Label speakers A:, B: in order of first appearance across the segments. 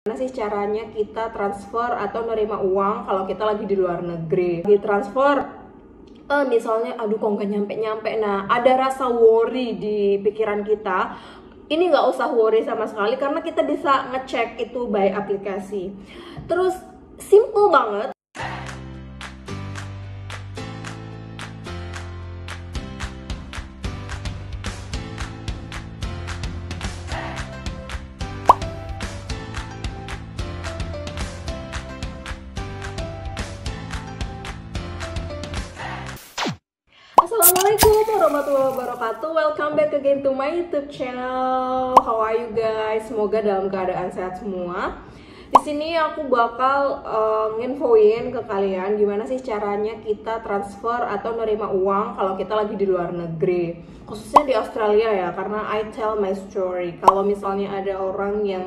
A: Gimana sih caranya kita transfer atau nerima uang kalau kita lagi di luar negeri? Di transfer, misalnya aduh kok nggak nyampe-nyampe. Nah, ada rasa worry di pikiran kita. Ini nggak usah worry sama sekali karena kita bisa ngecek itu by aplikasi. Terus simple banget. Assalamualaikum warahmatullahi wabarakatuh. Welcome back again to my YouTube channel. How are you guys? Semoga dalam keadaan sehat semua. Di sini aku bakal nginfoin ke kalian gimana sih caranya kita transfer atau nerima uang kalau kita lagi di luar negeri. Khususnya di Australia ya, karena I tell my story. Kalau misalnya ada orang yang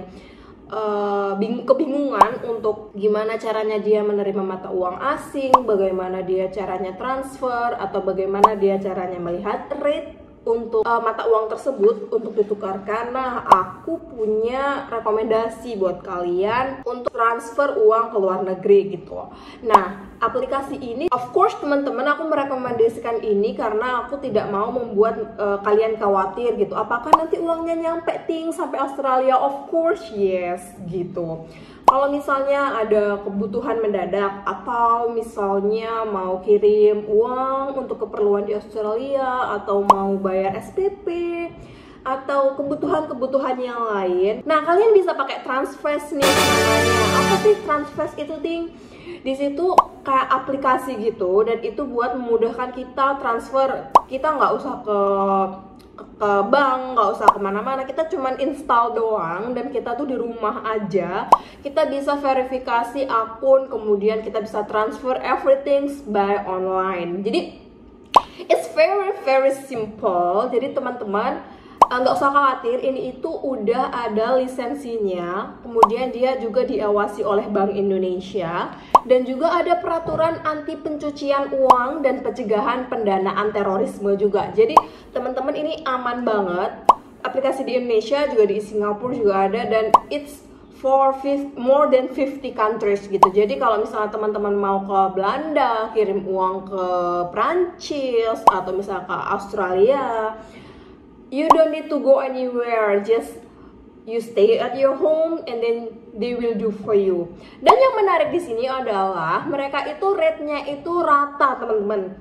A: kebingungan untuk gimana caranya dia menerima mata uang asing, bagaimana dia caranya transfer, atau bagaimana dia caranya melihat rate untuk mata uang tersebut untuk ditukarkan. Nah, aku punya rekomendasi buat kalian untuk transfer uang ke luar negeri gitu. Nah, aplikasi ini, of course teman-teman, aku merekomendasikan ini karena aku tidak mau membuat kalian khawatir gitu. Apakah nanti uangnya nyampe sampai Australia? Of course yes gitu. Kalau misalnya ada kebutuhan mendadak atau misalnya mau kirim uang untuk keperluan di Australia atau mau bayar SPP atau kebutuhan-kebutuhan yang lain, nah kalian bisa pakai Transfast nih namanya. Apa sih Transfast itu, Ting? Di situ kayak aplikasi gitu, dan itu buat memudahkan kita transfer. Kita nggak usah ke bank, nggak usah kemana-mana, kita cuman install doang dan kita tuh di rumah aja. Kita bisa verifikasi akun, kemudian kita bisa transfer everything by online. Jadi it's very simple. Jadi teman-teman nggak usah khawatir, ini itu udah ada lisensinya, kemudian dia juga diawasi oleh Bank Indonesia, dan juga ada peraturan anti pencucian uang dan pencegahan pendanaan terorisme juga. Jadi teman-teman ini aman banget. Aplikasi di Indonesia juga, di Singapura juga ada, dan it's for more than 50 countries gitu. Jadi kalau misalnya teman-teman mau ke Belanda, kirim uang ke Prancis atau misalnya ke Australia, you don't need to go anywhere, just you stay at your home and then they will do for you. Dan yang menarik di sini adalah mereka itu rate-nya itu rata, teman-teman.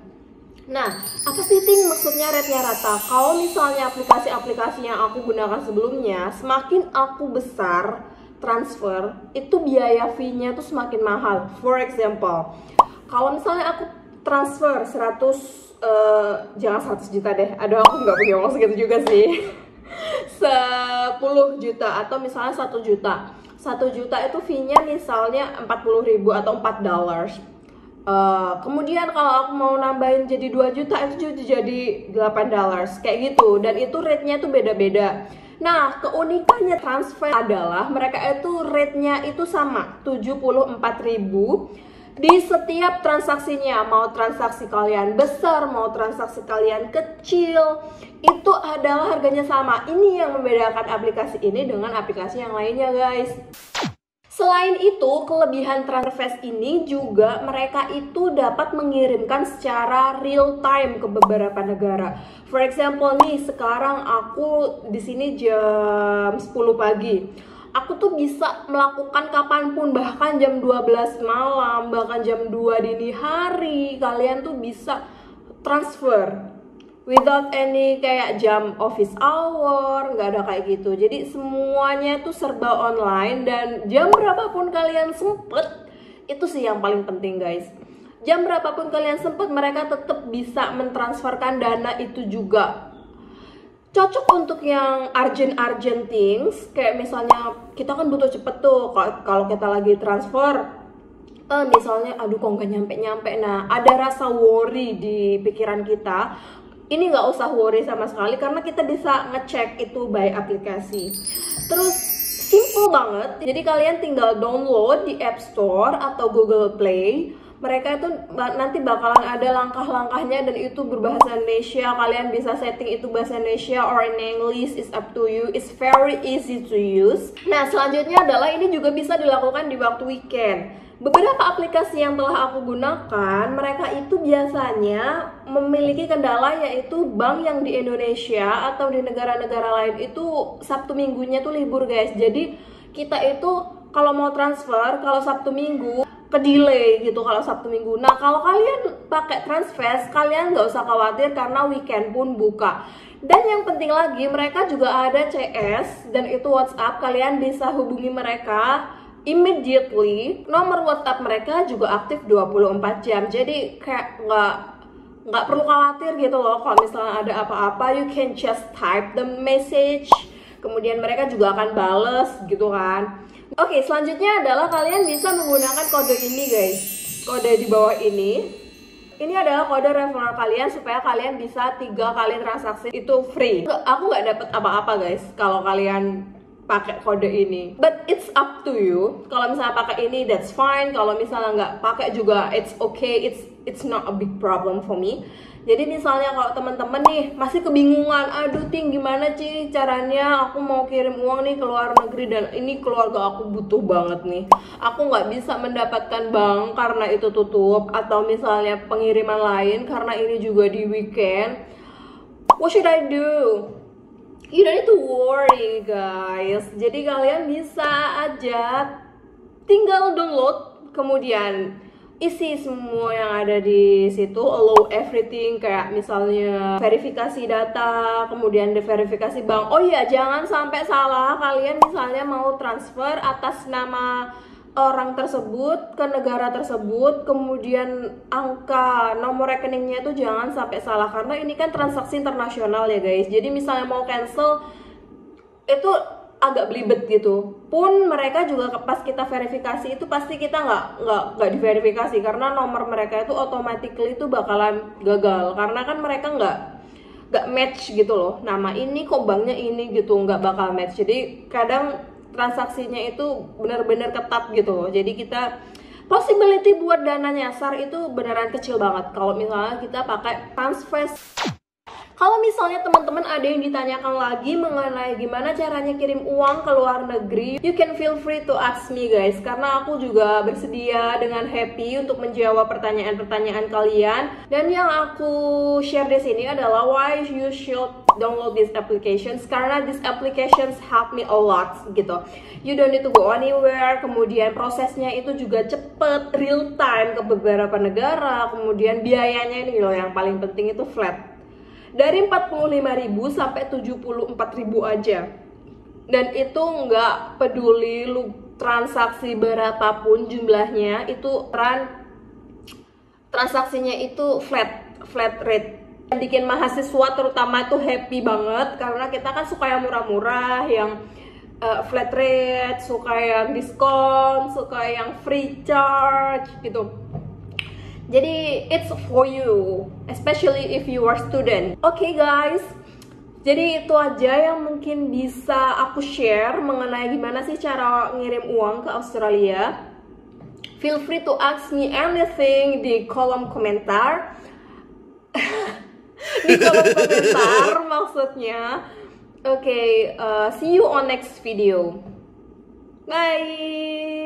A: Nah, apa sih, Ting, maksudnya rate-nya rata? Kalau misalnya aplikasi-aplikasi yang aku gunakan sebelumnya, semakin aku besar transfer, itu biaya fee-nya tuh semakin mahal. For example, kalau misalnya aku transfer 100, jangan 100 juta deh, aduh aku nggak punya uang segitu juga sih. 10 juta atau misalnya 1 juta. 1 juta itu fee-nya misalnya 40.000 atau $4. Kemudian kalau aku mau nambahin jadi 2 juta itu jadi $8 kayak gitu, dan itu rate-nya itu beda-beda. Nah, keunikannya transfer adalah mereka itu rate-nya itu sama, 74.000 di setiap transaksinya. Mau transaksi kalian besar, mau transaksi kalian kecil, itu adalah harganya sama. Ini yang membedakan aplikasi ini dengan aplikasi yang lainnya, guys. Selain itu, kelebihan Transfast ini juga mereka itu dapat mengirimkan secara real time ke beberapa negara. For example nih, sekarang aku di sini jam 10 pagi. Aku tuh bisa melakukan kapanpun, bahkan jam 12 malam, bahkan jam 2 dini hari, kalian tuh bisa transfer without any kayak jam office hour, nggak ada kayak gitu. Jadi semuanya tuh serba online, dan jam berapapun kalian sempet, itu sih yang paling penting, guys. Jam berapapun kalian sempet, mereka tetap bisa mentransferkan dana itu juga. Cocok untuk yang urgent things, kayak misalnya kita kan butuh cepet tuh kalau kita lagi transfer, misalnya aduh kok nggak nyampe-nyampe. Nah, ada rasa worry di pikiran kita. Ini nggak usah worry sama sekali karena kita bisa ngecek itu by aplikasi. Terus simple banget, jadi kalian tinggal download di App Store atau Google Play. mereka itu nanti bakalan ada langkah-langkahnya dan itu berbahasa Indonesia. Kalian bisa setting itu bahasa Indonesia or in English, is up to you. It's very easy to use. Nah, selanjutnya adalah ini juga bisa dilakukan di waktu weekend. Beberapa aplikasi yang telah aku gunakan, mereka itu biasanya memiliki kendala, yaitu bank yang di Indonesia atau di negara-negara lain itu Sabtu Minggunya tuh libur guys. Jadi kita itu kalau mau transfer, kalau Sabtu Minggu ke delay gitu kalau Sabtu Minggu. Nah, kalau kalian pakai Transfast, kalian nggak usah khawatir karena weekend pun buka. Dan yang penting lagi, mereka juga ada CS dan itu WhatsApp. Kalian bisa hubungi mereka immediately. Nomor WhatsApp mereka juga aktif 24 jam. Jadi kayak nggak perlu khawatir gitu loh kalau misalnya ada apa-apa. You can just type the message, kemudian mereka juga akan bales gitu kan. Oke, selanjutnya adalah kalian bisa menggunakan kode ini guys. Kode di bawah ini. Ini adalah kode referral kalian supaya kalian bisa 3 kali transaksi itu free. Aku nggak dapet apa-apa guys kalau kalian pakai kode ini. But it's up to you. Kalau misalnya pakai ini, that's fine. Kalau misalnya nggak pakai juga, it's okay. It's not a big problem for me. Jadi misalnya kalau teman-teman nih masih kebingungan, aduh Ting gimana sih caranya aku mau kirim uang nih ke luar negeri dan ini keluarga aku butuh banget nih, aku nggak bisa mendapatkan bank karena itu tutup, atau misalnya pengiriman lain karena ini juga di weekend. What should I do? You don't need to worry guys. Jadi kalian bisa aja tinggal download, kemudian isi semua yang ada di situ, allow everything, kayak misalnya verifikasi data, kemudian verifikasi bank. Oh iya, jangan sampai salah, kalian misalnya mau transfer atas nama orang tersebut ke negara tersebut, kemudian angka nomor rekeningnya itu jangan sampai salah, karena ini kan transaksi internasional ya guys. Jadi misalnya mau cancel itu agak belibet gitu. Pun mereka juga pas kita verifikasi itu pasti kita nggak diverifikasi karena nomor mereka itu automatically itu bakalan gagal, karena kan mereka nggak match gitu loh. Nama ini kok banknya ini gitu, nggak bakal match. Jadi kadang transaksinya itu benar-benar ketat gitu loh. Jadi kita possibility buat dana nyasar itu beneran kecil banget kalau misalnya kita pakai Transfast. Kalau misalnya teman-teman ada yang ditanyakan lagi mengenai gimana caranya kirim uang ke luar negeri, you can feel free to ask me guys, karena aku juga bersedia dengan happy untuk menjawab pertanyaan-pertanyaan kalian. Dan yang aku share di sini adalah why you should download these applications, karena these applications help me a lot gitu. You don't need to go anywhere, kemudian prosesnya itu juga cepet, real time ke beberapa negara, kemudian biayanya ini loh yang paling penting itu flat. Dari 45.000 sampai 74.000 aja. Dan itu nggak peduli lu transaksi berapapun jumlahnya, itu transaksinya itu flat rate. Yang bikin mahasiswa terutama itu happy banget karena kita kan suka yang murah-murah, yang flat rate, suka yang diskon, suka yang free charge gitu. Jadi it's for you, especially if you are student. Oke guys, jadi itu aja yang mungkin bisa aku share mengenai gimana sih cara ngirim uang ke Australia. Feel free to ask me anything di kolom komentar. Di kolom komentar maksudnya. Oke, see you on next video. Bye.